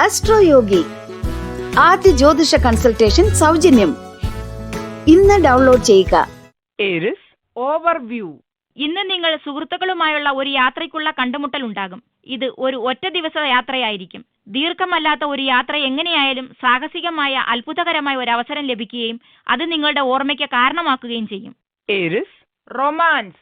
അസ്ട്രോയോഗി ആദ്യ ജ്യോതിഷ കൺസൾട്ടേഷൻ സൗജന്യം. ഇന്ന് ഡൗൺലോഡ് ചെയ്യുക. Aries overview. ഇന്ന് നിങ്ങൾ സുഹൃത്തുക്കളുമായുള്ള ഒരു യാത്രയ്ക്കുള്ള കണ്ടുമുട്ടൽ ഉണ്ടാകും. ഇത് ഒരു ഒറ്റ ദിവസ യാത്രയായിരിക്കും. ദീർഘമല്ലാത്ത ഒരു യാത്ര എങ്ങനെയായാലും സാഹസികമായ അത്ഭുതകരമായ ഒരു അവസരം ലഭിക്കുകയും അത് നിങ്ങളുടെ ഓർമ്മയ്ക്ക് കാരണമാക്കുകയും ചെയ്യും. Aries romance.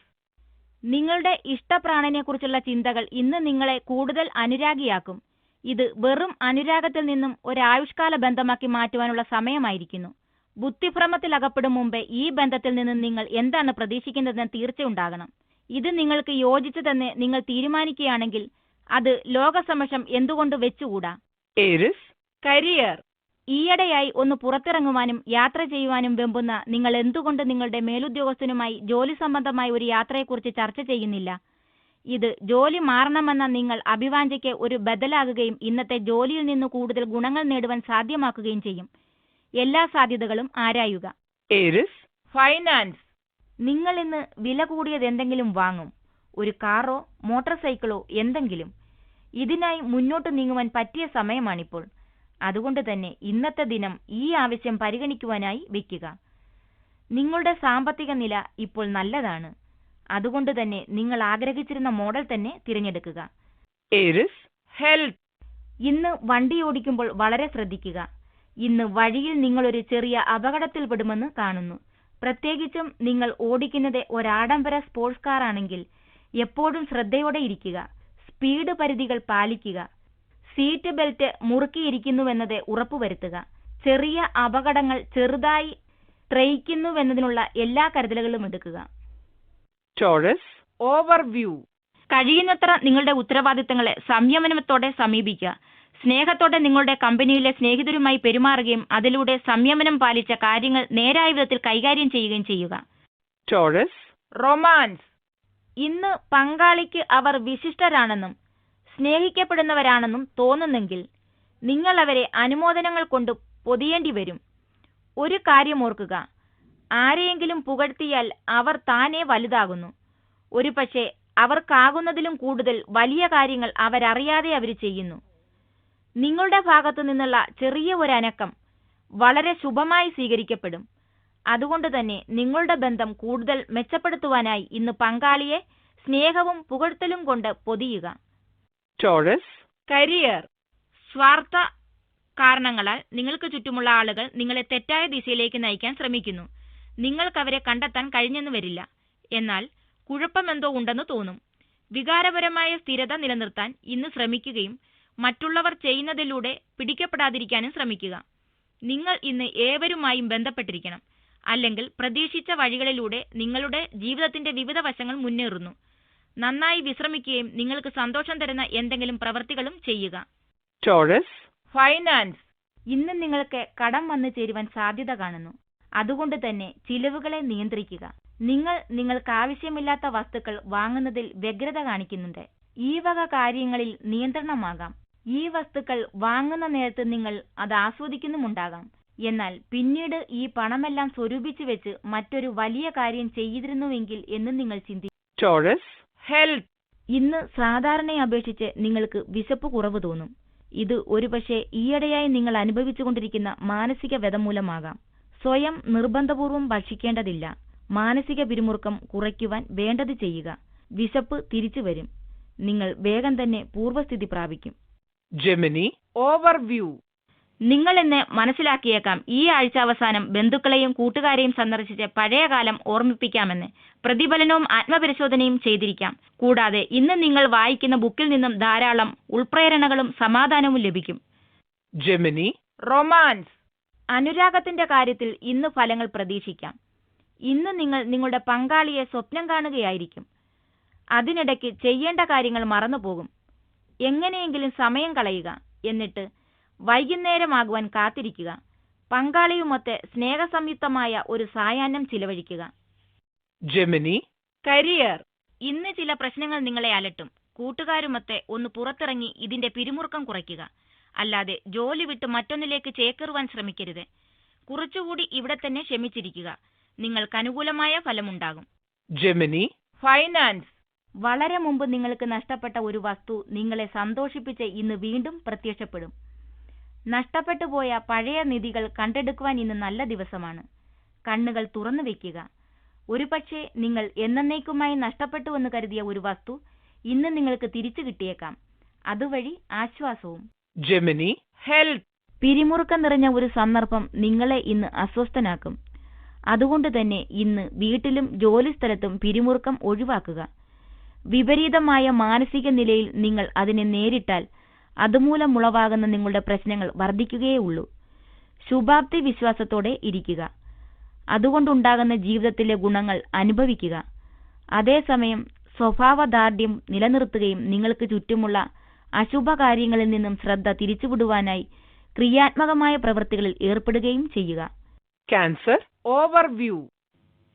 നിങ്ങളുടെ ഇഷ്ടപ്രാണനെക്കുറിച്ചുള്ള ചിന്തകൾ ഇന്ന് നിങ്ങളെ കൂടുതൽ അനുരാഗിയാക്കും. ഇത് വെറും അനുരാഗത്തിൽ നിന്നും ഒരു ആയുഷ്കാല ബന്ധമാക്കി മാറ്റുവാനുള്ള സമയമായിരിക്കുന്നു. ബുദ്ധിഭ്രമത്തിൽ അകപ്പെടും മുമ്പേ ഈ ബന്ധത്തിൽ നിന്ന് നിങ്ങൾ എന്താണ് പ്രതീക്ഷിക്കുന്നതെന്ന് തീർച്ചയുണ്ടാകണം. ഇത് നിങ്ങൾക്ക് യോജിച്ചതെന്ന് നിങ്ങൾ തീരുമാനിക്കുകയാണെങ്കിൽ അത് ലോകസമക്ഷം എന്തുകൊണ്ട് വെച്ചുകൂടാ. Aries career. ഈയിടെയായി ഒന്ന് പുറത്തിറങ്ങുവാനും യാത്ര ചെയ്യുവാനും വെമ്പുന്ന നിങ്ങൾ എന്തുകൊണ്ട് നിങ്ങളുടെ മേലുദ്യോഗസ്ഥനുമായി ജോലി സംബന്ധമായ ഒരു യാത്രയെക്കുറിച്ച് ചർച്ച ചെയ്യുന്നില്ല? ഇത് ജോലി മാറണമെന്ന നിങ്ങൾ അഭിവാഞ്ചയ്ക്ക് ഒരു ബദലാകുകയും ഇന്നത്തെ ജോലിയിൽ നിന്ന് കൂടുതൽ ഗുണങ്ങൾ നേടുവാൻ സാധ്യമാക്കുകയും ചെയ്യും. എല്ലാ സാധ്യതകളും ആരായുക. Aries finance. നിങ്ങൾ ഇന്ന് വില കൂടിയത് എന്തെങ്കിലും വാങ്ങും. ഒരു കാറോ മോട്ടോർ സൈക്കിളോ എന്തെങ്കിലും. ഇതിനായി മുന്നോട്ട് നീങ്ങുവാൻ പറ്റിയ സമയമാണിപ്പോൾ. അതുകൊണ്ട് തന്നെ ഇന്നത്തെ ദിനം ഈ ആവശ്യം പരിഗണിക്കുവാനായി വയ്ക്കുക. നിങ്ങളുടെ സാമ്പത്തിക നില ഇപ്പോൾ നല്ലതാണ്. അതുകൊണ്ട് തന്നെ നിങ്ങൾ ആഗ്രഹിച്ചിരുന്ന മോഡൽ തന്നെ തിരഞ്ഞെടുക്കുക. Aries health. ഇന്ന് വണ്ടി ഓടിക്കുമ്പോൾ വളരെ ശ്രദ്ധിക്കുക. ഇന്ന് വഴിയിൽ നിങ്ങളൊരു ചെറിയ അപകടത്തിൽപ്പെടുമെന്ന് കാണുന്നു. പ്രത്യേകിച്ചും നിങ്ങൾ ഓടിക്കുന്നത് ഒരാഡംബര സ്പോർട്സ് കാർ ആണെങ്കിൽ എപ്പോഴും ശ്രദ്ധയോടെ ഇരിക്കുക. സ്പീഡ് പരിധികൾ പാലിക്കുക. സീറ്റ് ബെൽറ്റ് മുറുക്കിയിരിക്കുന്നുവെന്നത് ഉറപ്പുവരുത്തുക. ചെറിയ അപകടങ്ങൾ ചെറുതായി ത്രയിക്കുന്നുവെന്നതിനുള്ള എല്ലാ കരുതലുകളും എടുക്കുക. Taurus overview. കഴിയുന്നത്ര നിങ്ങളുടെ ഉത്തരവാദിത്തങ്ങളെ സംയമനത്തോടെ സമീപിക്കുക. സ്നേഹത്തോടെ നിങ്ങളുടെ കമ്പനിയിലെ സ്നേഹിതരുമായി പെരുമാറുകയും അതിലൂടെ സംയമനം പാലിച്ച കാര്യങ്ങൾ നേരായ വിധത്തിൽ കൈകാര്യം ചെയ്യുകയും ചെയ്യുക. Taurus romance. ഇന്ന് പങ്കാളിക്ക് അവർ വിശിഷ്ടരാണെന്നും സ്നേഹിക്കപ്പെടുന്നവരാണെന്നും തോന്നുന്നെങ്കിൽ നിങ്ങൾ അവരെ അനുമോദനങ്ങൾ കൊണ്ട് പൊതിയേണ്ടി വരും. ഒരു കാര്യം ഓർക്കുക, ആരെയെങ്കിലും പുകഴ്ത്തിയാൽ അവർ താനേ വലുതാകുന്നു. ഒരുപക്ഷെ അവർക്കാകുന്നതിലും കൂടുതൽ വലിയ കാര്യങ്ങൾ അവരറിയാതെ അവർ ചെയ്യുന്നു. നിങ്ങളുടെ ഭാഗത്തു നിന്നുള്ള ചെറിയ ഒരു അനക്കം വളരെ ശുഭമായി സ്വീകരിക്കപ്പെടും. അതുകൊണ്ട് തന്നെ നിങ്ങളുടെ ബന്ധം കൂടുതൽ മെച്ചപ്പെടുത്തുവാനായി ഇന്ന് പങ്കാളിയെ സ്നേഹവും പുകഴ്ത്തലും കൊണ്ട് പൊതിയുക. Taurus career. സ്വാർത്ഥ കാരണങ്ങളാൽ നിങ്ങൾക്ക് ചുറ്റുമുള്ള ആളുകൾ നിങ്ങളെ തെറ്റായ ദിശയിലേക്ക് നയിക്കാൻ ശ്രമിക്കുന്നു. നിങ്ങൾക്കവരെ കണ്ടെത്താൻ കഴിഞ്ഞെന്ന് വരില്ല. എന്നാൽ കുഴപ്പമെന്തോ ഉണ്ടെന്ന് തോന്നും. വികാരപരമായ സ്ഥിരത നിലനിർത്താൻ ഇന്ന് ശ്രമിക്കുകയും മറ്റുള്ളവർ ചെയ്യുന്നതിലൂടെ പിടിക്കപ്പെടാതിരിക്കാനും ശ്രമിക്കുക. നിങ്ങൾ ഇന്ന് ഏവരുമായും ബന്ധപ്പെട്ടിരിക്കണം. അല്ലെങ്കിൽ പ്രതീക്ഷിച്ച വഴികളിലൂടെ നിങ്ങളുടെ ജീവിതത്തിന്റെ വിവിധ വശങ്ങൾ മുന്നേറുന്നു. നന്നായി വിശ്രമിക്കുകയും നിങ്ങൾക്ക് സന്തോഷം തരുന്ന എന്തെങ്കിലും പ്രവൃത്തികളും ചെയ്യുക. Taurus finance. ഇന്ന് നിങ്ങൾക്ക് കടം വന്നു ചേരുവാൻ സാധ്യത കാണുന്നു. അതുകൊണ്ട് തന്നെ ചിലവുകളെ നിയന്ത്രിക്കുക. നിങ്ങൾക്ക് ആവശ്യമില്ലാത്ത വസ്തുക്കൾ വാങ്ങുന്നതിൽ വ്യഗ്രത കാണിക്കുന്നുണ്ട്. ഈ വക കാര്യങ്ങളിൽ നിയന്ത്രണമാകാം. ഈ വസ്തുക്കൾ വാങ്ങുന്ന നേരത്ത് നിങ്ങൾ അത് ആസ്വദിക്കുന്നുമുണ്ടാകാം. എന്നാൽ പിന്നീട് ഈ പണമെല്ലാം സ്വരൂപിച്ചു വെച്ച് മറ്റൊരു വലിയ കാര്യം ചെയ്തിരുന്നുവെങ്കിൽ എന്ന് നിങ്ങൾ ചിന്തിക്കും. Taurus health. ഇന്ന് സാധാരണയെ അപേക്ഷിച്ച് നിങ്ങൾക്ക് വിശപ്പ് കുറവ് തോന്നും. ഇത് ഒരുപക്ഷെ ഈയിടെയായി നിങ്ങൾ അനുഭവിച്ചുകൊണ്ടിരിക്കുന്ന മാനസിക വ്യത മൂലമാകാം. സ്വയം നിർബന്ധപൂർവം ഭക്ഷിക്കേണ്ടതില്ല. മാനസിക പിരിമുറുക്കം കുറയ്ക്കുവാൻ വേണ്ടത് ചെയ്യുക. വിശപ്പ് തിരിച്ചു വരും. നിങ്ങൾ വേഗം തന്നെ പൂർവ്വസ്ഥിതി പ്രാപിക്കും. Gemini overview. നിങ്ങൾ ഇന്ന് മനസ്സിലാക്കിയേക്കാം ഈ ആഴ്ച അവസാനം ബന്ധുക്കളെയും കൂട്ടുകാരെയും സന്ദർശിച്ച് പഴയകാലം ഓർമ്മിപ്പിക്കാമെന്ന്. പ്രതിഫലനവും ആത്മപരിശോധനയും ചെയ്തിരിക്കാം. കൂടാതെ ഇന്ന് നിങ്ങൾ വായിക്കുന്ന ബുക്കിൽ നിന്നും ധാരാളം ഉൾപ്രേരണകളും സമാധാനവും ലഭിക്കും. Gemini romance. അനുരാഗത്തിന്റെ കാര്യത്തിൽ ഇന്ന് ഫലങ്ങൾ പ്രതീക്ഷിക്കാം. ഇന്ന് നിങ്ങൾ നിങ്ങളുടെ പങ്കാളിയെ സ്വപ്നം കാണുകയായിരിക്കും. അതിനിടയ്ക്ക് ചെയ്യേണ്ട കാര്യങ്ങൾ മറന്നുപോകും. എങ്ങനെയെങ്കിലും സമയം കളയുക. എന്നിട്ട് വൈകുന്നേരമാകുവാൻ കാത്തിരിക്കുക. പങ്കാളിയുമൊത്ത് സ്നേഹസംയുക്തമായ ഒരു സായാഹ്നം ചിലവഴിക്കുക. Gemini career. ഇന്ന് ചില പ്രശ്നങ്ങൾ നിങ്ങളെ അലട്ടും. കൂട്ടുകാരുമൊത്ത് ഒന്ന് പുറത്തിറങ്ങി ഇതിന്റെ പിരിമുറുക്കം കുറയ്ക്കുക. അല്ലാതെ ജോലി വിട്ട് മറ്റൊന്നിലേക്ക് ചേക്കേറുവാൻ ശ്രമിക്കരുത്. കുറച്ചുകൂടി ഇവിടെ തന്നെ ക്ഷമിച്ചിരിക്കുക. നിങ്ങൾക്ക് അനുകൂലമായ ഫലമുണ്ടാകും. Gemini finance. വളരെ മുമ്പ് നിങ്ങൾക്ക് നഷ്ടപ്പെട്ട ഒരു വസ്തു നിങ്ങളെ സന്തോഷിപ്പിച്ച് ഇന്ന് വീണ്ടും പ്രത്യക്ഷപ്പെടും. നഷ്ടപ്പെട്ടു പോയ പഴയ നിധികൾ കണ്ടെടുക്കുവാൻ ഇന്ന് നല്ല ദിവസമാണ്. കണ്ണുകൾ തുറന്നു വെക്കുക. ഒരുപക്ഷെ നിങ്ങൾ എന്നേക്കുമായി നഷ്ടപ്പെട്ടുവെന്ന് കരുതിയ ഒരു വസ്തു ഇന്ന് നിങ്ങൾക്ക് തിരിച്ചു കിട്ടിയേക്കാം. അതുവഴി ആശ്വാസവും. Gemini, health. പിരിമുറുക്കം നിറഞ്ഞ ഒരു സന്ദർഭം നിങ്ങളെ ഇന്ന് അസ്വസ്ഥനാക്കും. അതുകൊണ്ട് തന്നെ ഇന്ന് വീട്ടിലും ജോലിസ്ഥലത്തും പിരിമുറുക്കം ഒഴിവാക്കുക. വിപരീതമായ മാനസിക നിലയിൽ നിങ്ങൾ അതിനെ നേരിട്ടാൽ അതുമൂലം ഉളവാകുന്ന നിങ്ങളുടെ പ്രശ്നങ്ങൾ വർദ്ധിക്കുകയേ. ശുഭാപ്തി വിശ്വാസത്തോടെ ഇരിക്കുക. അതുകൊണ്ടുണ്ടാകുന്ന ജീവിതത്തിലെ ഗുണങ്ങൾ അനുഭവിക്കുക. അതേസമയം സ്വഭാവദാർഢ്യം നിലനിർത്തുകയും നിങ്ങൾക്ക് ചുറ്റുമുള്ള അശുഭകാര്യങ്ങളിൽ നിന്നും ശ്രദ്ധ തിരിച്ചുവിടുവാനായി ക്രിയാത്മകമായ പ്രവൃത്തികളിൽ ഏർപ്പെടുകയും ചെയ്യുക. Cancer, overview.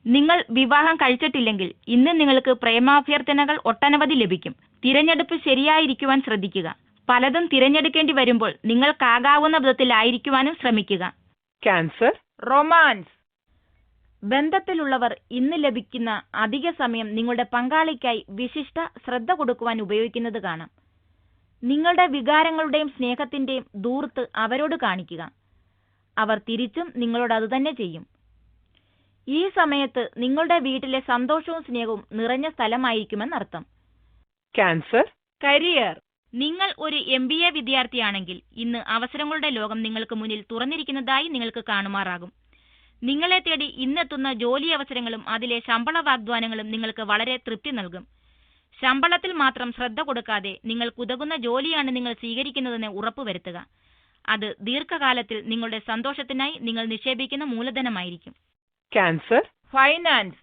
നിങ്ങൾ വിവാഹം കഴിച്ചിട്ടില്ലെങ്കിൽ ഇന്ന് നിങ്ങൾക്ക് പ്രേമാഭ്യർത്ഥനകൾ ഒട്ടനവധി ലഭിക്കും. തിരഞ്ഞെടുപ്പ് ശരിയായിരിക്കുവാൻ ശ്രദ്ധിക്കുക. പലതും തിരഞ്ഞെടുക്കേണ്ടി വരുമ്പോൾ നിങ്ങൾക്കാകാവുന്ന വിധത്തിലായിരിക്കുവാനും ശ്രമിക്കുക. Cancer, romance. ബന്ധത്തിലുള്ളവർ ഇന്ന് ലഭിക്കുന്ന അധിക സമയം നിങ്ങളുടെ പങ്കാളിക്കായി വിശിഷ്ട ശ്രദ്ധ കൊടുക്കുവാൻ ഉപയോഗിക്കുന്നത് കാണാം. നിങ്ങളുടെ വികാരങ്ങളുടെയും സ്നേഹത്തിന്റെയും ധൂർത്ത് അവരോട് കാണിക്കുക. അവർ തിരിച്ചും നിങ്ങളോട് അതുതന്നെ ചെയ്യും. ഈ സമയത്ത് നിങ്ങളുടെ വീട്ടിലെ സന്തോഷവും സ്നേഹവും നിറഞ്ഞ സ്ഥലമായിരിക്കുമെന്നർത്ഥം. Cancer, career. നിങ്ങൾ ഒരു MBA വിദ്യാർത്ഥിയാണെങ്കിൽ ഇന്ന് അവസരങ്ങളുടെ ലോകം നിങ്ങൾക്ക് മുന്നിൽ തുറന്നിരിക്കുന്നതായി നിങ്ങൾക്ക് കാണുമാറാകും. നിങ്ങളെ തേടി ഇന്നെത്തുന്ന ജോലി അവസരങ്ങളും അതിലെ ശമ്പള വാഗ്ദാനങ്ങളും നിങ്ങൾക്ക് വളരെ തൃപ്തി നൽകും. ശമ്പളത്തിൽ മാത്രം ശ്രദ്ധ കൊടുക്കാതെ നിങ്ങൾക്കുതകുന്ന ജോലിയാണ് നിങ്ങൾ സ്വീകരിക്കുന്നതെന്ന് ഉറപ്പുവരുത്തുക. അത് ദീർഘകാലത്തിൽ നിങ്ങളുടെ സന്തോഷത്തിനായി നിങ്ങൾ നിക്ഷേപിക്കുന്ന മൂലധനമായിരിക്കും. Cancer, finance.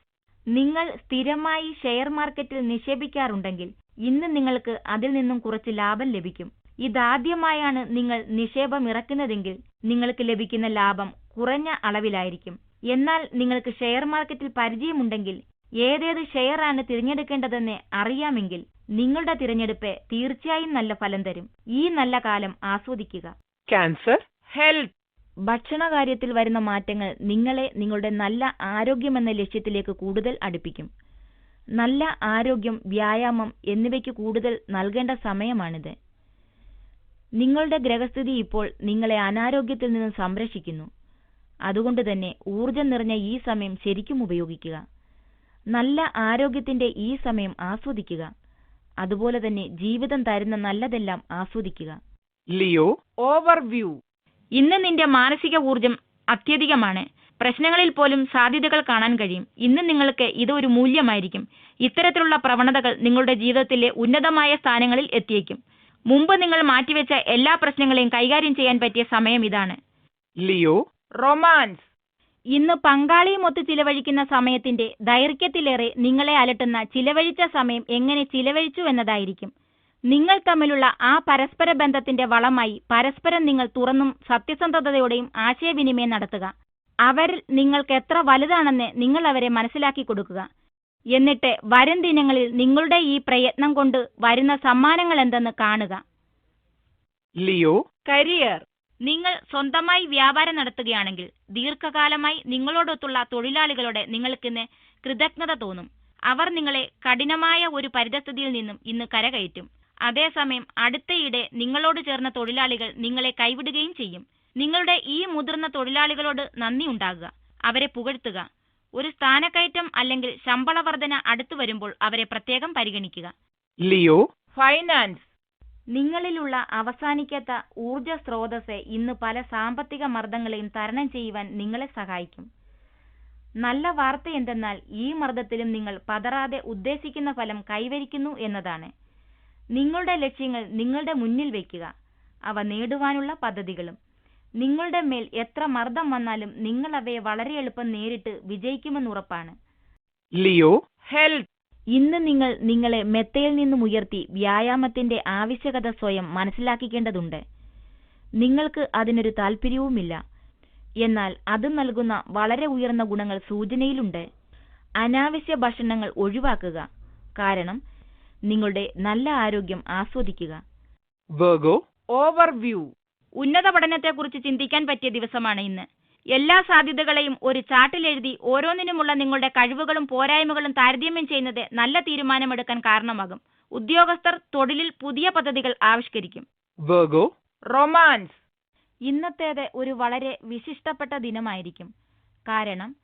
നിങ്ങൾ സ്ഥിരമായി ഷെയർ മാർക്കറ്റിൽ നിക്ഷേപിക്കാറുണ്ടെങ്കിൽ ഇന്ന് നിങ്ങൾക്ക് അതിൽ നിന്നും കുറച്ച് ലാഭം ലഭിക്കും. ഇതാദ്യമായാണ് നിങ്ങൾ നിക്ഷേപം ഇറക്കുന്നതെങ്കിൽ നിങ്ങൾക്ക് ലഭിക്കുന്ന ലാഭം കുറഞ്ഞ അളവിലായിരിക്കും. എന്നാൽ നിങ്ങൾക്ക് ഷെയർ മാർക്കറ്റിൽ പരിചയമുണ്ടെങ്കിൽ ഏതേത് ഷെയർ ആണ് തിരഞ്ഞെടുക്കേണ്ടതെന്ന് അറിയാമെങ്കിൽ നിങ്ങളുടെ തിരഞ്ഞെടുപ്പ് തീർച്ചയായും നല്ല ഫലം തരും. ഈ നല്ല കാലം ആസ്വദിക്കുക. Cancer, health. ഭക്ഷണകാര്യത്തിൽ വരുന്ന മാറ്റങ്ങൾ നിങ്ങളെ നിങ്ങളുടെ നല്ല ആരോഗ്യമെന്ന ലക്ഷ്യത്തിലേക്ക് കൂടുതൽ അടുപ്പിക്കും. നല്ല ആരോഗ്യം, വ്യായാമം എന്നിവയ്ക്ക് കൂടുതൽ നൽകേണ്ട സമയമാണിത്. നിങ്ങളുടെ ഗ്രഹസ്ഥിതി ഇപ്പോൾ നിങ്ങളെ അനാരോഗ്യത്തിൽ നിന്ന് സംരക്ഷിക്കുന്നു. അതുകൊണ്ട് തന്നെ ഊർജം നിറഞ്ഞ ഈ സമയം ശരിക്കും ഉപയോഗിക്കുക. നല്ല ആരോഗ്യത്തിന്റെ ഈ സമയം ആസ്വദിക്കുക. അതുപോലെ തന്നെ ജീവിതം തരുന്ന നല്ലതെല്ലാം ആസ്വദിക്കുക. Leo, overview. ഇന്ന് നിന്റെ മാനസിക ഊർജം അത്യധികമാണ്. പ്രശ്നങ്ങളിൽ പോലും സാധ്യതകൾ കാണാൻ കഴിയും. ഇന്ന് നിങ്ങൾക്ക് ഇത് ഒരു മൂല്യമായിരിക്കും. ഇത്തരത്തിലുള്ള പ്രവണതകൾ നിങ്ങളുടെ ജീവിതത്തിലെ ഉന്നതമായ സ്ഥാനങ്ങളിൽ എത്തിയേക്കും. മുമ്പ് നിങ്ങൾ മാറ്റിവെച്ച എല്ലാ പ്രശ്നങ്ങളെയും കൈകാര്യം ചെയ്യാൻ പറ്റിയ സമയം ഇതാണ്. Leo, romance. ഇന്ന് പങ്കാളിയുമൊത്ത് ചിലവഴിക്കുന്ന സമയത്തിന്റെ ദൈർഘ്യത്തിലേറെ നിങ്ങളെ അലട്ടുന്ന ചിലവഴിച്ച സമയം എങ്ങനെ ചിലവഴിച്ചു എന്നതായിരിക്കും. നിങ്ങൾ തമ്മിലുള്ള ആ പരസ്പര ബന്ധത്തിന്റെ വളമായി പരസ്പരം നിങ്ങൾ തുറന്നും സത്യസന്ധതയോടെയും ആശയവിനിമയം നടത്തുക. അവരിൽ നിങ്ങൾക്ക് എത്ര വലുതാണെന്ന് നിങ്ങൾ അവരെ മനസ്സിലാക്കി കൊടുക്കുക. എന്നിട്ട് വരും ദിനങ്ങളിൽ നിങ്ങളുടെ ഈ പ്രയത്നം കൊണ്ട് വരുന്ന സമ്മാനങ്ങൾ എന്തെന്ന് കാണുക. Leo, career. നിങ്ങൾ സ്വന്തമായി വ്യാപാരം നടത്തുകയാണെങ്കിൽ ദീർഘകാലമായി നിങ്ങളോടൊത്തുള്ള തൊഴിലാളികളോട് നിങ്ങൾക്കിന്ന് കൃതജ്ഞത തോന്നും. അവർ നിങ്ങളെ കഠിനമായ ഒരു പരിതസ്ഥിതിയിൽ നിന്നും ഇന്ന് കരകയറ്റും. അതേസമയം അടുത്തയിടെ നിങ്ങളോട് ചേർന്ന തൊഴിലാളികൾ നിങ്ങളെ കൈവിടുകയും ചെയ്യും. നിങ്ങളുടെ ഈ മുതിർന്ന തൊഴിലാളികളോട് നന്ദി ഉണ്ടാകുക. അവരെ പുകഴ്ത്തുക. ഒരു സ്ഥാനക്കയറ്റം അല്ലെങ്കിൽ ശമ്പള വർധന അടുത്തു വരുമ്പോൾ അവരെ പ്രത്യേകം പരിഗണിക്കുക. Leo, finance. നിങ്ങളിലുള്ള അവസാനിക്കാത്ത ഊർജ സ്രോതസ് ഇന്ന് പല സാമ്പത്തിക മർദ്ദങ്ങളെയും തരണം ചെയ്യുവാൻ നിങ്ങളെ സഹായിക്കും. നല്ല വാർത്ത എന്തെന്നാൽ ഈ മർദ്ദത്തിലും നിങ്ങൾ പതറാതെ ഉദ്ദേശിക്കുന്ന ഫലം കൈവരിക്കുന്നു എന്നതാണ്. നിങ്ങളുടെ ലക്ഷ്യങ്ങൾ നിങ്ങളുടെ മുന്നിൽ വയ്ക്കുക. അവ നേടുവാനുള്ള പദ്ധതികളും. നിങ്ങളുടെ മേൽ എത്ര മർദ്ദം വന്നാലും നിങ്ങൾ അവയെ വളരെ എളുപ്പം നേരിട്ട് വിജയിക്കുമെന്നുറപ്പാണ്. Leo, health. ഇന്ന് നിങ്ങൾ നിങ്ങളെ മെത്തയിൽ നിന്നും ഉയർത്തി വ്യായാമത്തിന്റെ ആവശ്യകത സ്വയം മനസ്സിലാക്കിക്കേണ്ടതുണ്ട്. നിങ്ങൾക്ക് അതിനൊരു താല്പര്യവുമില്ല. എന്നാൽ അത് നൽകുന്ന വളരെ ഉയർന്ന ഗുണങ്ങൾ സൂചനയിലുണ്ട്. അനാവശ്യ ഭക്ഷണങ്ങൾ ഒഴിവാക്കുക. കാരണം നിങ്ങളുടെ നല്ല ആരോഗ്യം ആസ്വദിക്കുക. Virgo, overview. ഉന്നത പഠനത്തെക്കുറിച്ച് ചിന്തിക്കാൻ പറ്റിയ ദിവസമാണ് ഇന്ന്. എല്ലാ സാധ്യതകളെയും ഒരു ചാർട്ടിലെഴുതി ഓരോന്നിനുമുള്ള നിങ്ങളുടെ കഴിവുകളും പോരായ്മകളും താരതമ്യം ചെയ്യുന്നത് നല്ല തീരുമാനമെടുക്കാൻ കാരണമാകും. ഉദ്യോഗസ്ഥർ തൊഴിലിൽ പുതിയ പദ്ധതികൾ ആവിഷ്കരിക്കും. Virgo, romance. ഇന്നത്തേത് ഒരു വളരെ വിശിഷ്ടപ്പെട്ട ദിനമായിരിക്കും. കാരണം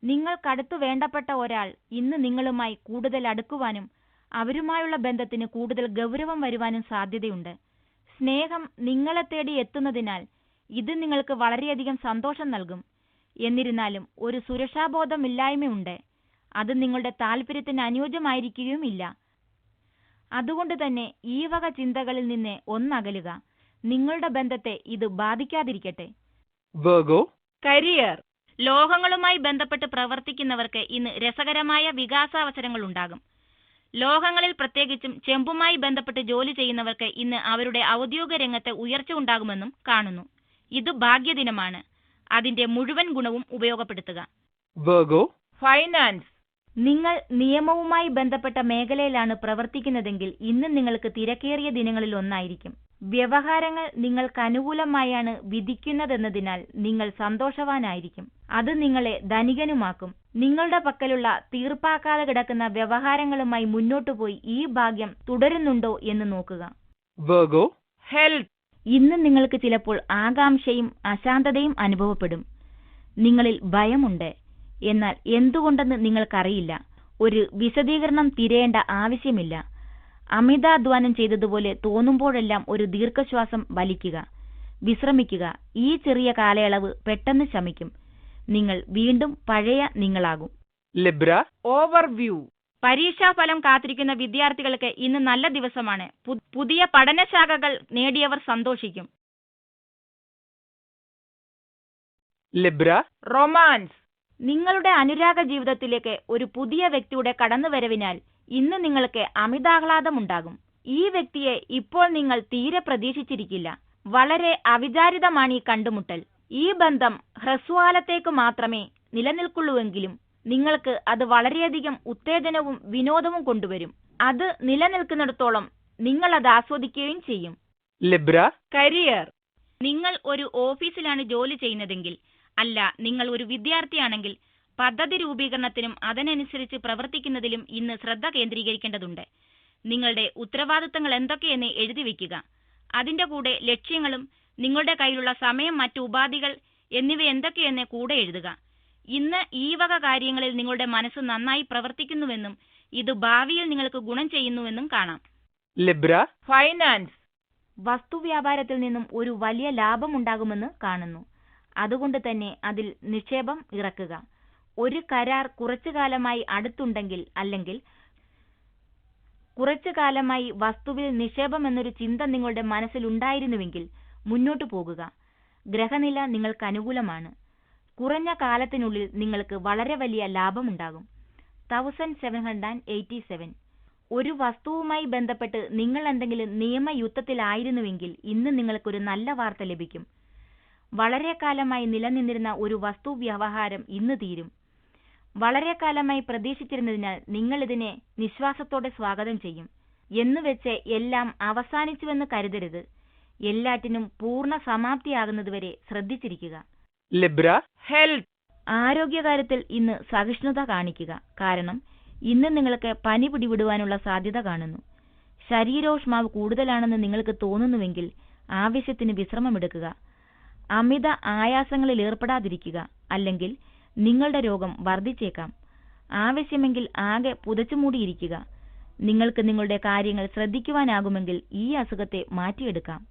നിങ്ങൾക്കടുത്തു വേണ്ടപ്പെട്ട ഒരാൾ ഇന്ന് നിങ്ങളുമായി കൂടുതൽ അടുക്കുവാനും അവരുമായുള്ള ബന്ധത്തിന് കൂടുതൽ ഗൗരവം വരുവാനും സാധ്യതയുണ്ട്. സ്നേഹം നിങ്ങളെ തേടി എത്തുന്നതിനാൽ ഇത് നിങ്ങൾക്ക് വളരെയധികം സന്തോഷം നൽകും. എന്നിരുന്നാലും ഒരു സുരക്ഷാബോധമില്ലായ്മയുണ്ട്. അത് നിങ്ങളുടെ താല്പര്യത്തിന് അനുയോജ്യമായിരിക്കുകയുമില്ല. അതുകൊണ്ട് തന്നെ ഈ വക ചിന്തകളിൽ നിന്ന് ഒന്നകലുക. നിങ്ങളുടെ ബന്ധത്തെ ഇത് ബാധിക്കാതിരിക്കട്ടെ. Virgo, career. ലോഹങ്ങളുമായി ബന്ധപ്പെട്ട് പ്രവർത്തിക്കുന്നവർക്ക് ഇന്ന് രസകരമായ വികാസാവസരങ്ങൾ ഉണ്ടാകും. ലോഹങ്ങളിൽ പ്രത്യേകിച്ചും ചെമ്പുമായി ബന്ധപ്പെട്ട് ജോലി ചെയ്യുന്നവർക്ക് ഇന്ന് അവരുടെ ഔദ്യോഗിക രംഗത്ത് ഉയർച്ച ഉണ്ടാകുമെന്നും കാണുന്നു. ഇത് ഭാഗ്യദിനമാണ്. അതിന്റെ മുഴുവൻ ഗുണവും ഉപയോഗപ്പെടുത്തുക. Virgo, finance. നിങ്ങൾ നിയമവുമായി ബന്ധപ്പെട്ട മേഖലയിലാണ് പ്രവർത്തിക്കുന്നതെങ്കിൽ ഇന്ന് നിങ്ങൾക്ക് തിരക്കേറിയ ദിനങ്ങളിൽ ഒന്നായിരിക്കും. വ്യവഹാരങ്ങൾ നിങ്ങൾക്ക് അനുകൂലമായാണ് വിധിക്കുന്നതെന്നതിനാൽ നിങ്ങൾ സന്തോഷവാനായിരിക്കും. അത് നിങ്ങളെ ധനികനുമാക്കും. നിങ്ങളുടെ പക്കലുള്ള തീർപ്പാക്കാതെ കിടക്കുന്ന വ്യവഹാരങ്ങളുമായി മുന്നോട്ടു പോയി ഈ ഭാഗ്യം തുടരുന്നുണ്ടോ എന്ന് നോക്കുക. Virgo, health. ഇന്ന് നിങ്ങൾക്ക് ചിലപ്പോൾ ആകാംക്ഷയും അശാന്തതയും അനുഭവപ്പെടും. നിങ്ങളിൽ ഭയമുണ്ട്. എന്നാൽ എന്തുകൊണ്ടെന്ന് നിങ്ങൾക്കറിയില്ല. ഒരു വിശദീകരണം തിരയേണ്ട ആവശ്യമില്ല. അമിതാധ്വാനം ചെയ്തതുപോലെ തോന്നുമ്പോഴെല്ലാം ഒരു ദീർഘശ്വാസം വലിക്കുക. വിശ്രമിക്കുക. ഈ ചെറിയ കാലയളവ് പെട്ടെന്ന് ശമിക്കും. നിങ്ങൾ വീണ്ടും പഴയ നിങ്ങളാകും. Libra, overview. പരീക്ഷാഫലം കാത്തിരിക്കുന്ന വിദ്യാർത്ഥികൾക്ക് ഇന്ന് നല്ല ദിവസമാണ്. പുതിയ പഠനശാഖകൾ നേടിയവർ സന്തോഷിക്കും. Libra, romance. നിങ്ങളുടെ അനുരാഗ ജീവിതത്തിലേക്ക് ഒരു പുതിയ വ്യക്തിയുടെ കടന്നുവരവിനാൽ ഇന്ന് നിങ്ങൾക്ക് അമിതാഹ്ലാദമുണ്ടാകും. ഈ വ്യക്തിയെ ഇപ്പോൾ നിങ്ങൾ തീരെ പ്രതീക്ഷിച്ചിരിക്കില്ല. വളരെ അവിചാരിതമാണ് ഈ കണ്ടുമുട്ടൽ. ഈ ബന്ധം ഹ്രസ്വകാലത്തേക്ക് മാത്രമേ നിലനിൽക്കുള്ളൂവെങ്കിലും നിങ്ങൾക്ക് അത് വളരെയധികം ഉത്തേജനവും വിനോദവും കൊണ്ടുവരും. അത് നിലനിൽക്കുന്നിടത്തോളം നിങ്ങൾ അത് ആസ്വദിക്കുകയും ചെയ്യും. Libra, career. നിങ്ങൾ ഒരു ഓഫീസിലാണ് ജോലി ചെയ്യുന്നതെങ്കിൽ, അല്ല നിങ്ങൾ ഒരു വിദ്യാർത്ഥിയാണെങ്കിൽ, പദ്ധതി രൂപീകരണത്തിനും അതിനനുസരിച്ച് പ്രവർത്തിക്കുന്നതിലും ഇന്ന് ശ്രദ്ധ കേന്ദ്രീകരിക്കേണ്ടതുണ്ട്. നിങ്ങളുടെ ഉത്തരവാദിത്തങ്ങൾ എന്തൊക്കെയെന്ന് എഴുതി വയ്ക്കുക. അതിന്റെ കൂടെ ലക്ഷ്യങ്ങളും നിങ്ങളുടെ കയ്യിലുള്ള സമയം, മറ്റു ഉപാധികൾ എന്നിവ എന്തൊക്കെയെന്ന് കൂടെ എഴുതുക. ഇന്ന് ഈ വക കാര്യങ്ങളിൽ നിങ്ങളുടെ മനസ്സ് നന്നായി പ്രവർത്തിക്കുന്നുവെന്നും ഇത് ഭാവിയിൽ നിങ്ങൾക്ക് ഗുണം ചെയ്യുന്നുവെന്നും കാണാം. Libra, finance. വസ്തുവ്യാപാരത്തിൽ നിന്നും ഒരു വലിയ ലാഭമുണ്ടാകുമെന്ന് കാണുന്നു. അതുകൊണ്ട് തന്നെ അതിൽ നിക്ഷേപം ഇറക്കുക. ഒരു കരാർ കുറച്ചു കാലമായി അടുത്തുണ്ടെങ്കിൽ, അല്ലെങ്കിൽ കുറച്ചു കാലമായി വസ്തുവിൽ നിക്ഷേപം എന്നൊരു ചിന്ത നിങ്ങളുടെ മനസ്സിൽ ഉണ്ടായിരുന്നുവെങ്കിൽ മുന്നോട്ടു പോകുക. ഗ്രഹനില നിങ്ങൾക്ക് അനുകൂലമാണ്. കുറഞ്ഞ കാലത്തിനുള്ളിൽ നിങ്ങൾക്ക് വളരെ വലിയ ലാഭമുണ്ടാകും. 1787. ഒരു വസ്തുവുമായി ബന്ധപ്പെട്ട് നിങ്ങൾ എന്തെങ്കിലും നിയമയുദ്ധത്തിലായിരുന്നുവെങ്കിൽ ഇന്ന് നിങ്ങൾക്കൊരു നല്ല വാർത്ത ലഭിക്കും. വളരെ കാലമായി നിലനിന്നിരുന്ന ഒരു വസ്തു വ്യവഹാരം ഇന്ന് തീരും. വളരെ കാലമായി പ്രതീക്ഷിച്ചിരുന്നതിനാൽ നിങ്ങൾ ഇതിനെ നിശ്വാസത്തോടെ സ്വാഗതം ചെയ്യും. എന്നുവെച്ച് എല്ലാം അവസാനിച്ചുവെന്ന് കരുതരുത്. എല്ലാറ്റിനും പൂർണ്ണ സമാപ്തിയാകുന്നതുവരെ ശ്രദ്ധിച്ചിരിക്കുക. Libra, health. ആരോഗ്യകാര്യത്തിൽ ഇന്ന് സഹിഷ്ണുത കാണിക്കുക. കാരണം ഇന്ന് നിങ്ങൾക്ക് പനി പിടിപെടുവാനുള്ള സാധ്യത കാണുന്നു. ശരീരോഷ്മാവ് കൂടുതലാണെന്ന് നിങ്ങൾക്ക് തോന്നുന്നുവെങ്കിൽ ആവശ്യത്തിന് വിശ്രമമെടുക്കുക. അമിത ആയാസങ്ങളിൽ ഏർപ്പെടാതിരിക്കുക. അല്ലെങ്കിൽ നിങ്ങളുടെ രോഗം വർദ്ധിച്ചേക്കാം. ആവശ്യമെങ്കിൽ ആകെ പുതച്ചുമൂടിയിരിക്കുക. നിങ്ങൾക്ക് നിങ്ങളുടെ കാര്യങ്ങൾ ശ്രദ്ധിക്കുവാനാകുമെങ്കിൽ ഈ അസുഖത്തെ മാറ്റിയെടുക്കാം.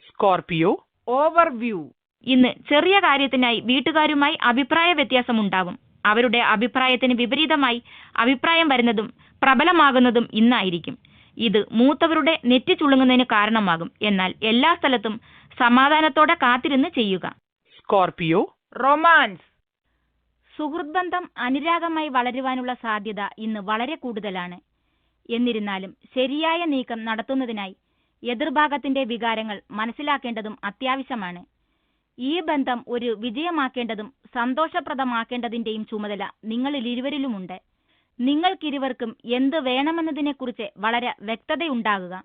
Scorpio, overview. ഇന്ന് ചെറിയ കാര്യത്തിനായി വീട്ടുകാരുമായി അഭിപ്രായ വ്യത്യാസമുണ്ടാവും. അവരുടെ അഭിപ്രായത്തിന് വിപരീതമായി അഭിപ്രായം വരുന്നതും പ്രബലമാകുന്നതും ഇന്നായിരിക്കും. ഇത് മൂത്തവരുടെ നെറ്റി ചുളുങ്ങുന്നതിന് കാരണമാകും. എന്നാൽ എല്ലാ സ്ഥലത്തും സമാധാനത്തോടെ കാത്തിരുന്ന് ചെയ്യുക. Scorpio, romance. സുഹൃദ്ബന്ധം അനുരാഗമായി വളരുവാനുള്ള സാധ്യത ഇന്ന് വളരെ കൂടുതലാണ്. എന്നിരുന്നാലും ശരിയായ നീക്കം നടത്തുന്നതിനായി എതിർഭാഗത്തിന്റെ വികാരങ്ങൾ മനസ്സിലാക്കേണ്ടതും അത്യാവശ്യമാണ്. ഈ ബന്ധം ഒരു വിജയമാക്കേണ്ടതും സന്തോഷപ്രദമാക്കേണ്ടതിന്റെയും ചുമതല നിങ്ങളിലിരുവരിലുമുണ്ട്. നിങ്ങൾക്കിരുവർക്കും എന്ത് വേണമെന്നതിനെക്കുറിച്ച് വളരെ വ്യക്തതയുണ്ടാകുക.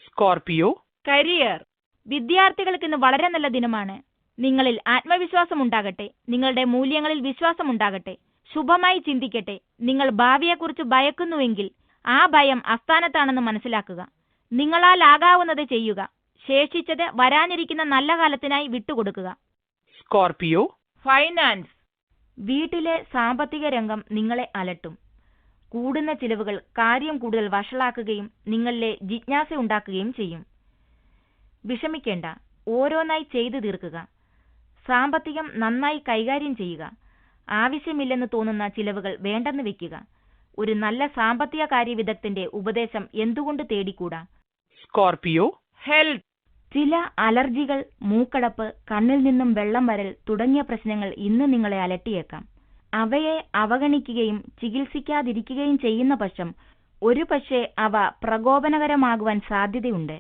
Scorpio, career. വിദ്യാർത്ഥികൾക്ക് ഇന്ന് വളരെ നല്ല ദിനമാണ്. നിങ്ങളിൽ ആത്മവിശ്വാസം ഉണ്ടാകട്ടെ. നിങ്ങളുടെ മൂല്യങ്ങളിൽ വിശ്വാസമുണ്ടാകട്ടെ. ശുഭമായി ചിന്തിക്കട്ടെ. നിങ്ങൾ ഭാവിയെക്കുറിച്ച് ഭയക്കുന്നുവെങ്കിൽ ആ ഭയം അസ്ഥാനത്താണെന്ന് മനസ്സിലാക്കുക. നിങ്ങളാലാകാവുന്നത് ചെയ്യുക. ശേഷിച്ചത് വരാനിരിക്കുന്ന നല്ല കാലത്തിനായി വിട്ടുകൊടുക്കുക. Scorpio, finance. വീട്ടിലെ സാമ്പത്തിക രംഗം നിങ്ങളെ അലട്ടും. കൂടുന്ന ചിലവുകൾ കാര്യം കൂടുതൽ വഷളാക്കുകയും നിങ്ങളിലെ ജിജ്ഞാസ ഉണ്ടാക്കുകയും ചെയ്യും. വിഷമിക്കേണ്ട, ഓരോന്നായി ചെയ്തു തീർക്കുക. സാമ്പത്തികം നന്നായി കൈകാര്യം ചെയ്യുക. ആവശ്യമില്ലെന്ന് തോന്നുന്ന ചിലവുകൾ വേണ്ടെന്ന് വെക്കുക. ഒരു നല്ല സാമ്പത്തിക കാര്യ വിദഗ്ധന്റെ ഉപദേശം എന്തുകൊണ്ട് തേടിക്കൂടാ? Scorpio, health. ചില അലർജികൾ, മൂക്കടപ്പ്, കണ്ണിൽ നിന്നും വെള്ളം വരൽ തുടങ്ങിയ പ്രശ്നങ്ങൾ ഇന്ന് നിങ്ങളെ അലട്ടിയേക്കാം. അവയെ അവഗണിക്കുകയും ചികിത്സിക്കാതിരിക്കുകയും ചെയ്യുന്ന പക്ഷം ഒരുപക്ഷെ അവ പ്രകോപനകരമാകുവാൻ സാധ്യതയുണ്ട്.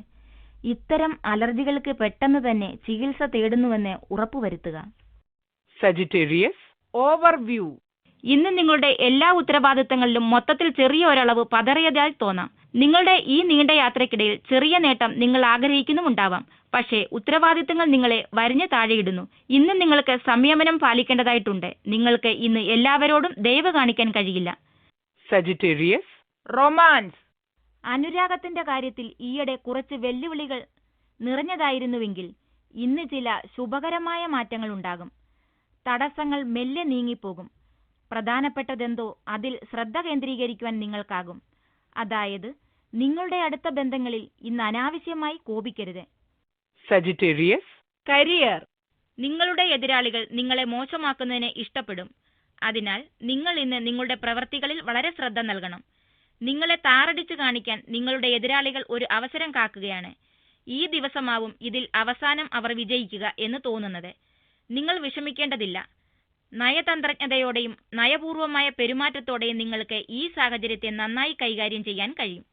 ഇത്തരം അലർജികൾക്ക് പെട്ടെന്ന് തന്നെ ചികിത്സ തേടുന്നുവെന്ന് ഉറപ്പുവരുത്തുക. Sagittarius, overview. ഇന്ന് നിങ്ങളുടെ എല്ലാ ഉത്തരവാദിത്തങ്ങളിലും മൊത്തത്തിൽ ചെറിയ ഒരളവ് പതറിയതായി തോന്നാം. നിങ്ങളുടെ ഈ നീണ്ട യാത്രയ്ക്കിടയിൽ ചെറിയ നേട്ടം നിങ്ങൾ ആഗ്രഹിക്കുന്നുമുണ്ടാവാം. പക്ഷേ ഉത്തരവാദിത്തങ്ങൾ നിങ്ങളെ വരിഞ്ഞു താഴെയിടുന്നു. ഇന്ന് നിങ്ങൾക്ക് സംയമനം പാലിക്കേണ്ടതായിട്ടുണ്ട്. നിങ്ങൾക്ക് ഇന്ന് എല്ലാവരോടും ദയവ് കാണിക്കാൻ കഴിയില്ല. Sagittarius, romance. അനുരാഗത്തിന്റെ കാര്യത്തിൽ ഈയിടെ കുറച്ച് വെല്ലുവിളികൾ നിറഞ്ഞതായിരുന്നുവെങ്കിൽ ഇന്ന് ചില ശുഭകരമായ മാറ്റങ്ങൾ ഉണ്ടാകും. തടസ്സങ്ങൾ മെല്ലെ നീങ്ങിപ്പോകും. പ്രധാനപ്പെട്ടതെന്തോ അതിൽ ശ്രദ്ധ കേന്ദ്രീകരിക്കുവാൻ നിങ്ങൾക്കാകും. അതായത്, നിങ്ങളുടെ അടുത്ത ബന്ധങ്ങളിൽ ഇന്ന് അനാവശ്യമായി കോപിക്കരുത്. Sagittarius, career. നിങ്ങളുടെ എതിരാളികൾ നിങ്ങളെ മോശമാക്കുന്നതിന് ഇഷ്ടപ്പെടും. അതിനാൽ നിങ്ങൾ ഇന്ന് നിങ്ങളുടെ പ്രവൃത്തികളിൽ വളരെ ശ്രദ്ധ നൽകണം. നിങ്ങളെ താറടിച്ചു കാണിക്കാൻ നിങ്ങളുടെ എതിരാളികൾ ഒരു അവസരം കാക്കുകയാണ്. ഈ ദിവസമാവും ഇതിൽ അവസാനം അവർ വിജയിക്കുക എന്ന് തോന്നുന്നത്. നിങ്ങൾ വിഷമിക്കേണ്ടതില്ല. നയതന്ത്രജ്ഞതയോടെയും നയപൂർവമായ പെരുമാറ്റത്തോടെയും നിങ്ങൾക്ക് ഈ സാഹചര്യത്തെ നന്നായി കൈകാര്യം ചെയ്യാൻ കഴിയും.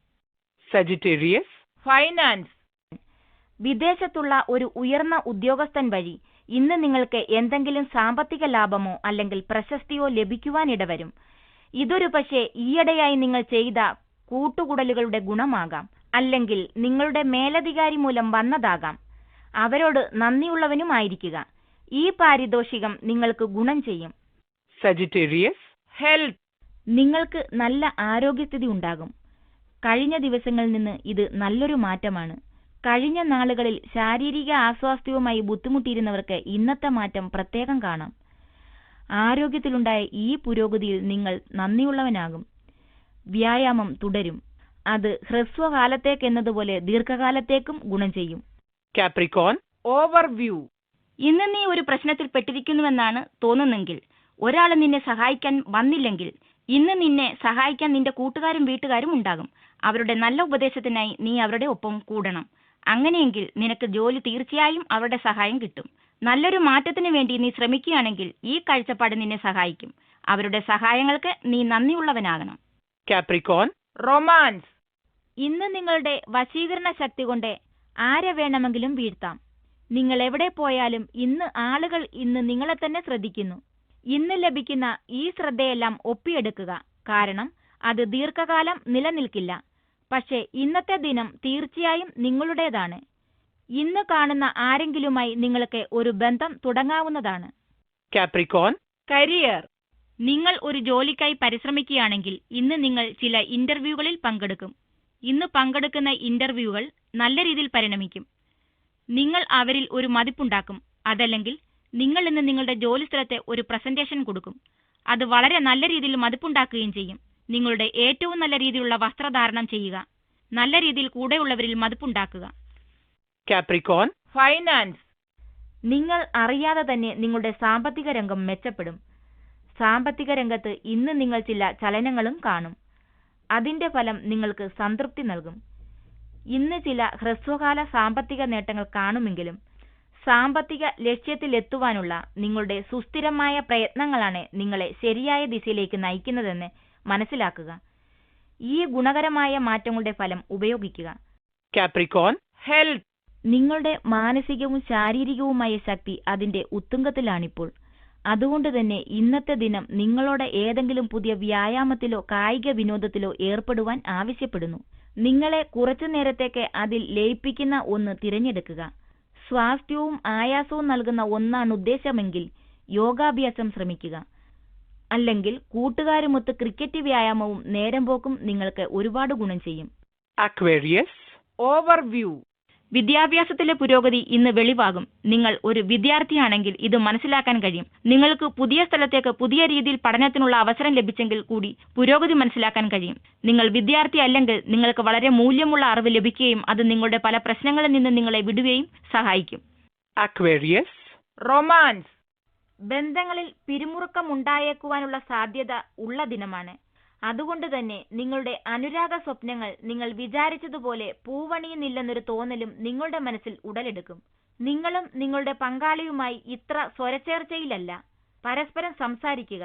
Sagittarius, finance. വിദേശത്തുള്ള ഒരു ഉയർന്ന ഉദ്യോഗസ്ഥൻ വഴി ഇന്ന് നിങ്ങൾക്ക് എന്തെങ്കിലും സാമ്പത്തിക ലാഭമോ അല്ലെങ്കിൽ പ്രശസ്തിയോ ലഭിക്കുവാനിടവരും. ഇതൊരു പക്ഷേ ഈയിടെയായി നിങ്ങൾ ചെയ്ത കൂട്ടുകൂടലുകളുടെ ഗുണമാകാം, അല്ലെങ്കിൽ നിങ്ങളുടെ മേലധികാരി മൂലം വന്നതാകാം. അവരോട് നന്ദിയുള്ളവനുമായിരിക്കുക. ഈ പാരിതോഷികം നിങ്ങൾക്ക് ഗുണം ചെയ്യും. Sagittarius, health. നിങ്ങൾക്ക് നല്ല ആരോഗ്യസ്ഥിതി ഉണ്ടാകും. കഴിഞ്ഞ ദിവസങ്ങളിൽ നിന്ന് ഇത് നല്ലൊരു മാറ്റമാണ്. കഴിഞ്ഞ നാളുകളിൽ ശാരീരിക അസ്വാസ്ഥ്യവുമായി ബുദ്ധിമുട്ടിയിരുന്നവർക്ക് ഇന്നത്തെ മാറ്റം പ്രത്യേകം കാണാം. ആരോഗ്യത്തിലുണ്ടായ ഈ പുരോഗതിയിൽ നിങ്ങൾ നന്ദിയുള്ളവനാകും. വ്യായാമം തുടരും. അത് ഹ്രസ്വകാലത്തേക്കെന്നതുപോലെ ദീർഘകാലത്തേക്കും ഗുണം ചെയ്യും. Capricorn, overview. ഇന്ന് നീ ഒരു പ്രശ്നത്തിൽ പെട്ടിരിക്കുന്നുവെന്നാണ് തോന്നുന്നെങ്കിൽ, ഒരാൾ നിന്നെ സഹായിക്കാൻ വന്നില്ലെങ്കിൽ, ഇന്ന് നിന്നെ സഹായിക്കാൻ നിന്റെ കൂട്ടുകാരും വീട്ടുകാരും ഉണ്ടാകും. അവരുടെ നല്ല ഉപദേശത്തിനായി നീ അവരുടെ ഒപ്പം കൂടണം. അങ്ങനെയെങ്കിൽ നിനക്ക് ജോലി തീർച്ചയായും അവരുടെ സഹായം കിട്ടും. നല്ലൊരു മാറ്റത്തിന് വേണ്ടി നീ ശ്രമിക്കുകയാണെങ്കിൽ ഈ കാഴ്ചപ്പാട് നിന്നെ സഹായിക്കും. അവരുടെ സഹായങ്ങൾക്ക് നീ നന്ദിയുള്ളവനാകണം. Capricorn, romance. ഇന്ന് നിങ്ങളുടെ വശീകരണ ശക്തി കൊണ്ട് ആരെ വേണമെങ്കിലും വീഴ്ത്താം. നിങ്ങൾ എവിടെ പോയാലും ഇന്ന് ആളുകൾ നിങ്ങളെ തന്നെ ശ്രദ്ധിക്കുന്നു. ഇന്ന് ലഭിക്കുന്ന ഈ ശ്രദ്ധയെല്ലാം ഒപ്പിയെടുക്കുക. കാരണം അത് ദീർഘകാലം നിലനിൽക്കില്ല. പക്ഷേ ഇന്നത്തെ ദിനം തീർച്ചയായും നിങ്ങളുടേതാണ്. ഇന്ന് കാണുന്ന ആരെങ്കിലുമായി നിങ്ങൾക്ക് ഒരു ബന്ധം തുടങ്ങാവുന്നതാണ്. Capricorn, career. നിങ്ങൾ ഒരു ജോലിക്കായി പരിശ്രമിക്കുകയാണെങ്കിൽ ഇന്ന് നിങ്ങൾ ചില ഇന്റർവ്യൂകളിൽ പങ്കെടുക്കും. ഇന്ന് പങ്കെടുക്കുന്ന ഇന്റർവ്യൂകൾ നല്ല രീതിയിൽ പരിണമിക്കും. നിങ്ങൾ അവരിൽ ഒരു മതിപ്പുണ്ടാക്കും. അതല്ലെങ്കിൽ നിങ്ങൾ ഇന്ന് നിങ്ങളുടെ ജോലിസ്ഥലത്തെ ഒരു പ്രസന്റേഷൻ കൊടുക്കും. അത് വളരെ നല്ല രീതിയിൽ മതിപ്പുണ്ടാക്കുകയും ചെയ്യും. നിങ്ങളുടെ ഏറ്റവും നല്ല രീതിയിലുള്ള വസ്ത്രധാരണം ചെയ്യുക. നല്ല രീതിയിൽ കൂടെയുള്ളവരിൽ മതിപ്പുണ്ടാക്കുക. Capricorn, finance. നിങ്ങൾ അറിയാതെ തന്നെ നിങ്ങളുടെ സാമ്പത്തിക രംഗം മെച്ചപ്പെടും. സാമ്പത്തിക രംഗത്ത് ഇന്ന് നിങ്ങൾ ചില ചലനങ്ങളും കാണും. അതിന്റെ ഫലം നിങ്ങൾക്ക് സംതൃപ്തി നൽകും. ഇന്ന് ചില ഹ്രസ്വകാല സാമ്പത്തിക നേട്ടങ്ങൾ കാണുമെങ്കിലും സാമ്പത്തിക ലക്ഷ്യത്തിലെത്തുവാനുള്ള നിങ്ങളുടെ സുസ്ഥിരമായ പ്രയത്നങ്ങളാണ് നിങ്ങളെ ശരിയായ ദിശയിലേക്ക് നയിക്കുന്നതെന്ന് മനസ്സിലാക്കുക. ഈ ഗുണകരമായ മാറ്റങ്ങളുടെ ഫലം ഉപയോഗിക്കുക. Capricorn, health. നിങ്ങളുടെ മാനസികവും ശാരീരികവുമായ ശക്തി അതിന്റെ ഉത്തുംഗത്തിലാണിപ്പോൾ. അതുകൊണ്ട് തന്നെ ഇന്നത്തെ ദിനം നിങ്ങളോട് ഏതെങ്കിലും പുതിയ വ്യായാമത്തിലോ കായിക വിനോദത്തിലോ ഏർപ്പെടുവാൻ ആവശ്യപ്പെടുന്നു. നിങ്ങളെ കുറച്ചു നേരത്തേക്ക് അതിൽ ലയിപ്പിക്കുന്ന ഒന്ന് തിരഞ്ഞെടുക്കുക. സ്വാസ്ഥ്യവും ആയാസവും നൽകുന്ന ഒന്നാണ് ഉദ്ദേശമെങ്കിൽ യോഗാഭ്യാസം ശ്രമിക്കുക. അല്ലെങ്കിൽ കൂട്ടുകാരുമൊത്ത് ക്രിക്കറ്റ് വ്യായാമവും നേരം പോക്കും നിങ്ങൾക്ക് ഒരുപാട് ഗുണം ചെയ്യും. Aquarius, overview. വിദ്യാഭ്യാസത്തിലെ പുരോഗതി ഇന്ന് വെളിവാകും. നിങ്ങൾ ഒരു വിദ്യാർത്ഥിയാണെങ്കിൽ ഇത് മനസ്സിലാക്കാൻ കഴിയും. നിങ്ങൾക്ക് പുതിയ സ്ഥലത്തേക്ക് പുതിയ രീതിയിൽ പഠനത്തിനുള്ള അവസരം ലഭിച്ചെങ്കിൽ കൂടി പുരോഗതി മനസ്സിലാക്കാൻ കഴിയും. നിങ്ങൾ വിദ്യാർത്ഥി അല്ലെങ്കിൽ നിങ്ങൾക്ക് വളരെ മൂല്യമുള്ള അറിവ് ലഭിക്കുകയും അത് നിങ്ങളുടെ പല പ്രശ്നങ്ങളിൽ നിന്ന് നിങ്ങളെ വിടുകയും സഹായിക്കും. Aquarius, romance. ബന്ധങ്ങളിൽ പിരിമുറുക്കം ഉണ്ടായേക്കുവാനുള്ള സാധ്യത ഉള്ള ദിനമാണ്. അതുകൊണ്ട് തന്നെ നിങ്ങളുടെ അനുരാഗ സ്വപ്നങ്ങൾ നിങ്ങൾ വിചാരിച്ചതുപോലെ പൂവണിയുന്നില്ലെന്നൊരു തോന്നലും നിങ്ങളുടെ മനസ്സിൽ ഉടലെടുക്കും. നിങ്ങളും നിങ്ങളുടെ പങ്കാളിയുമായി ഇത്ര സ്വരച്ചേർച്ചയിലല്ല. പരസ്പരം സംസാരിക്കുക.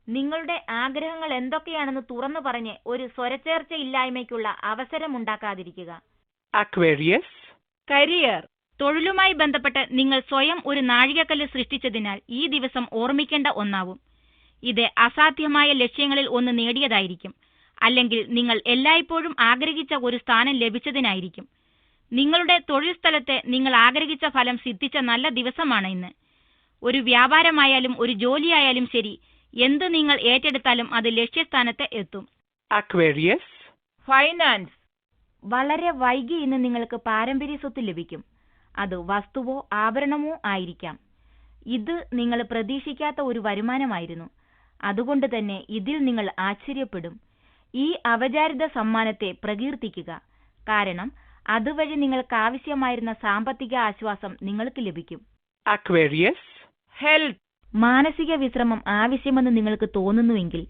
നിങ്ങളുടെ ആഗ്രഹങ്ങൾ എന്തൊക്കെയാണെന്ന് തുറന്നു പറഞ്ഞ് ഒരു സ്വരച്ചേർച്ചയില്ലായ്മയ്ക്കുള്ള അവസരമുണ്ടാക്കാതിരിക്കുക. Aquarius, career. തൊഴിലുമായി ബന്ധപ്പെട്ട് നിങ്ങൾ സ്വയം ഒരു നാഴികക്കല്ല് സൃഷ്ടിച്ചതിനാൽ ഈ ദിവസം ഓർമ്മിക്കേണ്ട ഒന്നാവും. ഇത് അസാധ്യമായ ലക്ഷ്യങ്ങളിൽ ഒന്ന് നേടിയതായിരിക്കും, അല്ലെങ്കിൽ നിങ്ങൾ എല്ലായ്പ്പോഴും ആഗ്രഹിച്ച ഒരു സ്ഥാനം ലഭിച്ചതിനായിരിക്കും. നിങ്ങളുടെ തൊഴിൽ സ്ഥലത്തെ നിങ്ങൾ ആഗ്രഹിച്ച ഫലം സിദ്ധിച്ച നല്ല ദിവസമാണ് ഇന്ന്. ഒരു വ്യാപാരമായാലും ഒരു ജോലിയായാലും ശരി, എന്ത് നിങ്ങൾ ഏറ്റെടുത്താലും അത് ലക്ഷ്യസ്ഥാനത്ത് എത്തും. Aquarius, finance. വളരെ വൈകി ഇന്ന് നിങ്ങൾക്ക് പാരമ്പര്യ സ്വത്ത് ലഭിക്കും. അത് വസ്തുവോ ആഭരണമോ ആയിരിക്കാം. ഇത് നിങ്ങൾ പ്രതീക്ഷിക്കാത്ത ഒരു വരുമാനമായിരുന്നു. അതുകൊണ്ട് തന്നെ ഇതിൽ നിങ്ങൾ ആശ്ചര്യപ്പെടും. ഈ അവചാരിത സമ്മാനത്തെ പ്രകീർത്തിക്കുക. കാരണം അതുവഴി നിങ്ങൾക്ക് ആവശ്യമായിരുന്ന സാമ്പത്തിക ആശ്വാസം നിങ്ങൾക്ക് ലഭിക്കും. Aquarius, health. മാനസിക വിശ്രമം ആവശ്യമെന്ന് നിങ്ങൾക്ക് തോന്നുന്നുവെങ്കിൽ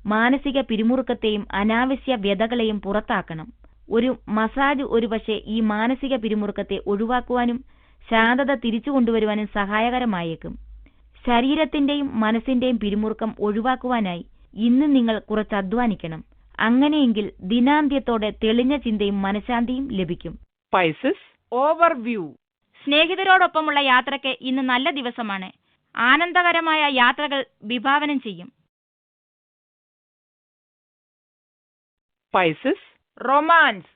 മാനസിക പിരിമുറുക്കത്തെയും അനാവശ്യ വ്യതകളെയും പുറത്താക്കണം. ഒരു മസാജ് ഒരുപക്ഷെ ഈ മാനസിക പിരിമുറുക്കത്തെ ഒഴിവാക്കുവാനും ശാന്തത തിരിച്ചു കൊണ്ടുവരുവാനും സഹായകരമായേക്കും. ശരീരത്തിന്റെയും മനസ്സിന്റെയും പിരിമുറുക്കം ഒഴിവാക്കുവാനായി ഇന്ന് നിങ്ങൾ കുറച്ച് അധ്വാനിക്കണം. അങ്ങനെയെങ്കിൽ ദിനാന്ത്യത്തോടെ തെളിഞ്ഞ ചിന്തയും മനഃശാന്തിയും ലഭിക്കും. Pisces, overview. സ്നേഹിതരോടൊപ്പമുള്ള യാത്രയ്ക്ക് ഇന്ന് നല്ല ദിവസമാണ്. ആനന്ദകരമായ യാത്രകൾ വിഭാവനം ചെയ്യും. Pisces, romance.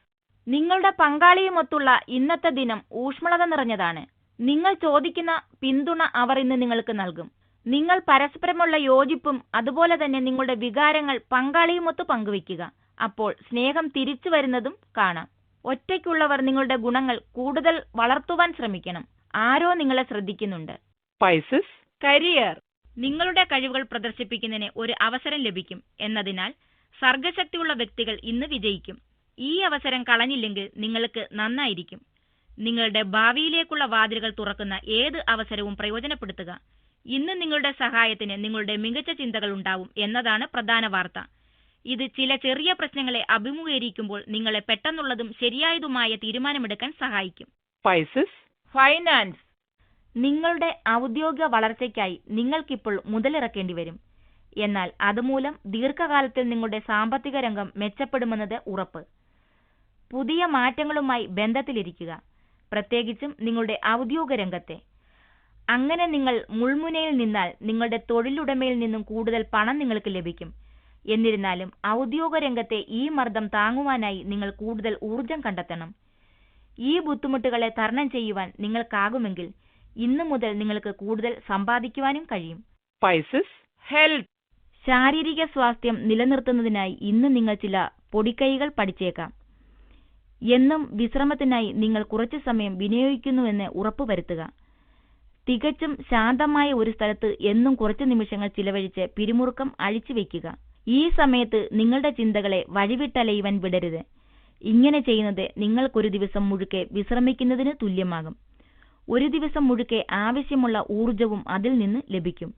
നിങ്ങളുടെ പങ്കാളിയുമൊത്തുള്ള ഇന്നത്തെ ദിനം ഊഷ്മളത നിറഞ്ഞതാണ്. നിങ്ങൾ ചോദിക്കുന്ന പിന്തുണ അവർ ഇന്ന് നിങ്ങൾക്ക് നൽകും. നിങ്ങൾ പരസ്പരമുള്ള യോജിപ്പും അതുപോലെ തന്നെ നിങ്ങളുടെ വികാരങ്ങൾ പങ്കാളിയുമൊത്ത് പങ്കുവയ്ക്കുക. അപ്പോൾ സ്നേഹം തിരിച്ചു വരുന്നതും കാണാം. ഒറ്റയ്ക്കുള്ളവർ നിങ്ങളുടെ ഗുണങ്ങൾ കൂടുതൽ വളർത്തുവാൻ ശ്രമിക്കണം. ആരോ നിങ്ങളെ ശ്രദ്ധിക്കുന്നുണ്ട്. Pisces, career. നിങ്ങളുടെ കഴിവുകൾ പ്രദർശിപ്പിക്കുന്നതിന് ഒരു അവസരം ലഭിക്കും എന്നതിനാൽ സർഗശക്തിയുള്ള വ്യക്തികൾ ഇന്ന് വിജയിക്കും. ഈ അവസരം കളഞ്ഞില്ലെങ്കിൽ നിങ്ങൾക്ക് നന്നായിരിക്കും. നിങ്ങളുടെ ഭാവിയിലേക്കുള്ള വാതിലുകൾ തുറക്കുന്ന ഏത് അവസരവും പ്രയോജനപ്പെടുത്തുക. ഇന്ന് നിങ്ങളുടെ സഹായത്തിന് നിങ്ങളുടെ മികച്ച ചിന്തകൾ ഉണ്ടാവും എന്നതാണ് പ്രധാന വാർത്ത. ഇത് ചില ചെറിയ പ്രശ്നങ്ങളെ അഭിമുഖീകരിക്കുമ്പോൾ നിങ്ങളെ പെട്ടെന്നുള്ളതും ശരിയായതുമായ തീരുമാനമെടുക്കാൻ സഹായിക്കും. Pisces, finance. നിങ്ങളുടെ ഔദ്യോഗിക വളർച്ചയ്ക്കായി നിങ്ങൾക്കിപ്പോൾ മുതലിറക്കേണ്ടി വരും. എന്നാൽ അതുമൂലം ദീർഘകാലത്തിൽ നിങ്ങളുടെ സാമ്പത്തിക രംഗം മെച്ചപ്പെടുമെന്നത് ഉറപ്പ്. പുതിയ മാറ്റങ്ങളുമായി ബന്ധത്തിലിരിക്കുക, പ്രത്യേകിച്ചും നിങ്ങളുടെ ഔദ്യോഗിക രംഗത്തെ. അങ്ങനെ നിങ്ങൾ മുൾമുനയിൽ നിന്നാൽ നിങ്ങളുടെ തൊഴിലുടമയിൽ നിന്നും കൂടുതൽ പണം നിങ്ങൾക്ക് ലഭിക്കും. എന്നിരുന്നാലും ഔദ്യോഗിക രംഗത്തെ ഈ മർദ്ദം താങ്ങുവാനായി നിങ്ങൾ കൂടുതൽ ഊർജം കണ്ടെത്തണം. ഈ ബുദ്ധിമുട്ടുകളെ തരണം ചെയ്യുവാൻ നിങ്ങൾക്കാകുമെങ്കിൽ ഇന്നു മുതൽ നിങ്ങൾക്ക് കൂടുതൽ സമ്പാദിക്കുവാനും കഴിയും. Pisces, health. ശാരീരിക സ്വാസ്ഥ്യം നിലനിർത്തുന്നതിനായി ഇന്ന് നിങ്ങൾ ചില പൊടിക്കൈകൾ പഠിച്ചേക്കാം. എന്നും വിശ്രമത്തിനായി നിങ്ങൾ കുറച്ചു സമയം വിനിയോഗിക്കുന്നുവെന്ന് ഉറപ്പുവരുത്തുക. തികച്ചും ശാന്തമായ ഒരു സ്ഥലത്ത് എന്നും കുറച്ചു നിമിഷങ്ങൾ ചിലവഴിച്ച് പിരിമുറുക്കം അഴിച്ചുവെക്കുക. ഈ സമയത്ത് നിങ്ങളുടെ ചിന്തകളെ വഴിവിട്ടലയുവാൻ വിടരുത്. ഇങ്ങനെ ചെയ്യുന്നത് നിങ്ങൾക്കൊരു ദിവസം മുഴുക്കെ വിശ്രമിക്കുന്നതിന് തുല്യമാകും. ഒരു ദിവസം മുഴുക്കെ ആവശ്യമുള്ള ഊർജവും അതിൽ നിന്ന് ലഭിക്കും.